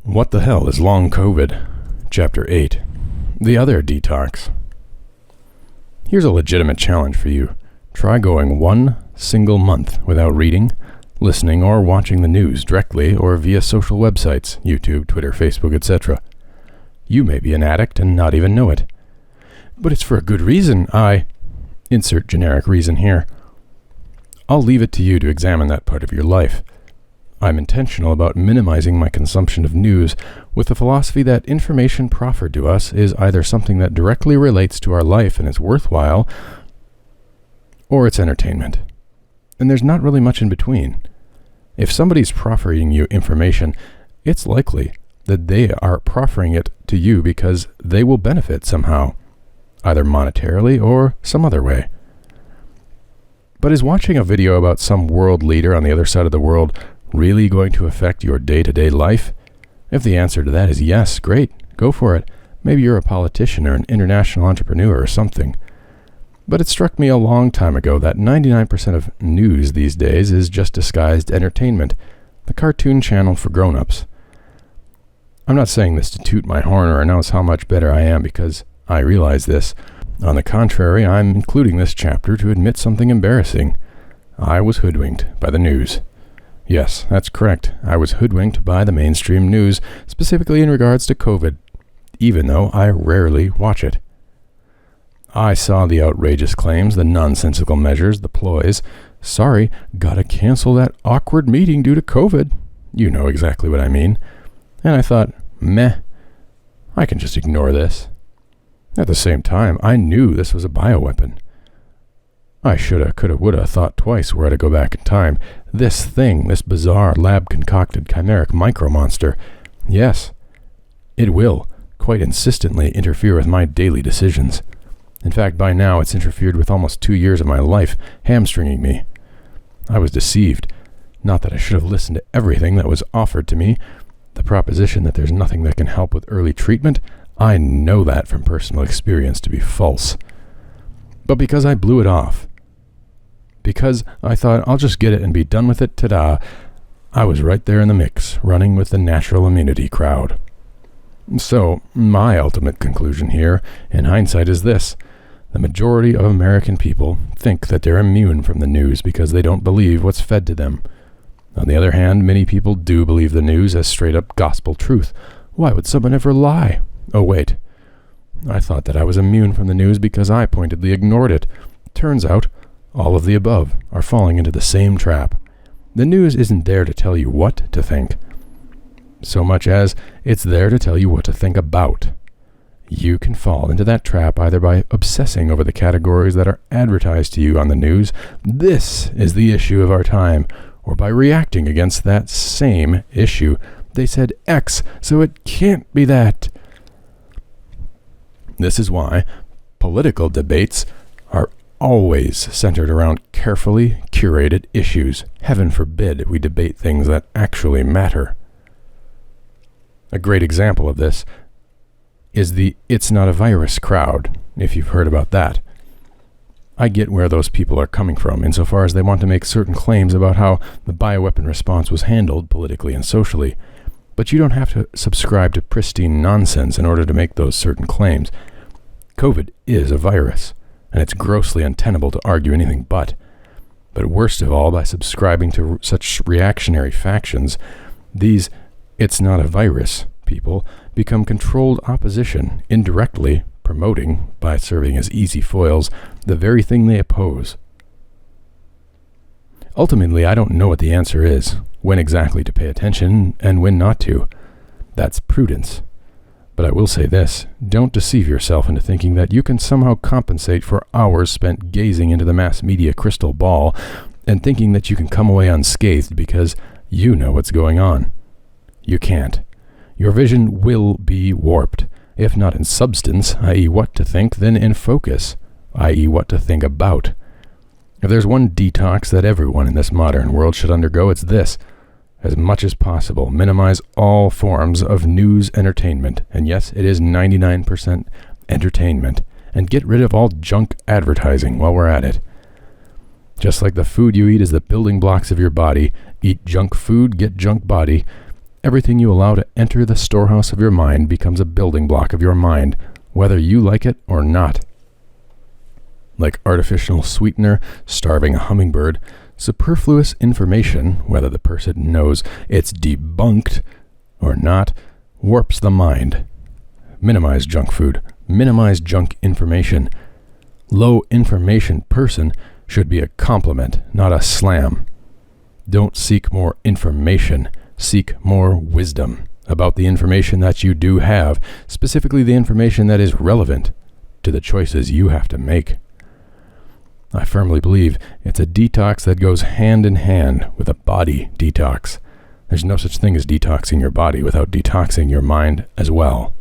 What the hell is long COVID? Chapter 8. The other detox. Here's a legitimate challenge for you. Try going one single month without reading, listening, or watching the news directly or via social websites, YouTube, Twitter, Facebook, etc. You may be an addict and not even know it. But it's for a good reason. Insert generic reason here. I'll leave it to you to examine that part of your life. I'm intentional about minimizing my consumption of news with the philosophy that information proffered to us is either something that directly relates to our life and is worthwhile, or it's entertainment. And there's not really much in between. If somebody's proffering you information, it's likely that they are proffering it to you because they will benefit somehow, either monetarily or some other way. But is watching a video about some world leader on the other side of the world really going to affect your day-to-day life? If the answer to that is yes, great, go for it. Maybe you're a politician or an international entrepreneur or something. But it struck me a long time ago that 99% of news these days is just disguised entertainment, the cartoon channel for grown-ups. I'm not saying this to toot my horn or announce how much better I am because I realize this. On the contrary, I'm including this chapter to admit something embarrassing. I was hoodwinked by the news. Yes, that's correct. I was hoodwinked by the mainstream news, specifically in regards to COVID, even though I rarely watch it. I saw the outrageous claims, the nonsensical measures, the ploys. Sorry, gotta cancel that awkward meeting due to COVID. You know exactly what I mean. And I thought, meh, I can just ignore this. At the same time, I knew this was a bioweapon. I shoulda, coulda, woulda thought twice where to go back in time. This thing, this bizarre, lab-concocted, chimeric micro-monster, yes, it will, quite insistently, interfere with my daily decisions. In fact, by now it's interfered with almost 2 years of my life, hamstringing me. I was deceived. Not that I should have listened to everything that was offered to me. The proposition that there's nothing that can help with early treatment, I know that from personal experience to be false. But because I blew it off, because I thought I'll just get it and be done with it, ta-da, I was right there in the mix, running with the natural immunity crowd. So, my ultimate conclusion here, in hindsight, is this. The majority of American people think that they're immune from the news because they don't believe what's fed to them. On the other hand, many people do believe the news as straight-up gospel truth. Why would someone ever lie? Oh, wait. I thought that I was immune from the news because I pointedly ignored it. Turns out, all of the above are falling into the same trap. The news isn't there to tell you what to think, so much as it's there to tell you what to think about. You can fall into that trap either by obsessing over the categories that are advertised to you on the news, this is the issue of our time, or by reacting against that same issue. They said X, so it can't be that. This is why political debates are always centered around carefully curated issues. Heaven forbid we debate things that actually matter. A great example of this is the "it's not a virus" crowd, if you've heard about that. I get where those people are coming from, insofar as they want to make certain claims about how the bioweapon response was handled politically and socially. But you don't have to subscribe to pristine nonsense in order to make those certain claims. COVID is a virus, and it's grossly untenable to argue anything but. But worst of all, by subscribing to such reactionary factions, these "it's not a virus" people become controlled opposition, indirectly promoting, by serving as easy foils, the very thing they oppose. Ultimately, I don't know what the answer is, when exactly to pay attention and when not to. That's prudence. But I will say this, don't deceive yourself into thinking that you can somehow compensate for hours spent gazing into the mass media crystal ball and thinking that you can come away unscathed because you know what's going on. You can't. Your vision will be warped, if not in substance, i.e. what to think, then in focus, i.e. what to think about. If there's one detox that everyone in this modern world should undergo, it's this. As much as possible, minimize all forms of news entertainment, and yes, it is 99% entertainment, and get rid of all junk advertising while we're at it. Just like the food you eat is the building blocks of your body, eat junk food, get junk body. Everything you allow to enter the storehouse of your mind becomes a building block of your mind, whether you like it or not. Like artificial sweetener starving a hummingbird, superfluous information, whether the person knows it's debunked or not, warps the mind. Minimize junk food. Minimize junk information. Low information person should be a compliment, not a slam. Don't seek more information. Seek more wisdom about the information that you do have, specifically the information that is relevant to the choices you have to make. I firmly believe it's a detox that goes hand in hand with a body detox. There's no such thing as detoxing your body without detoxing your mind as well.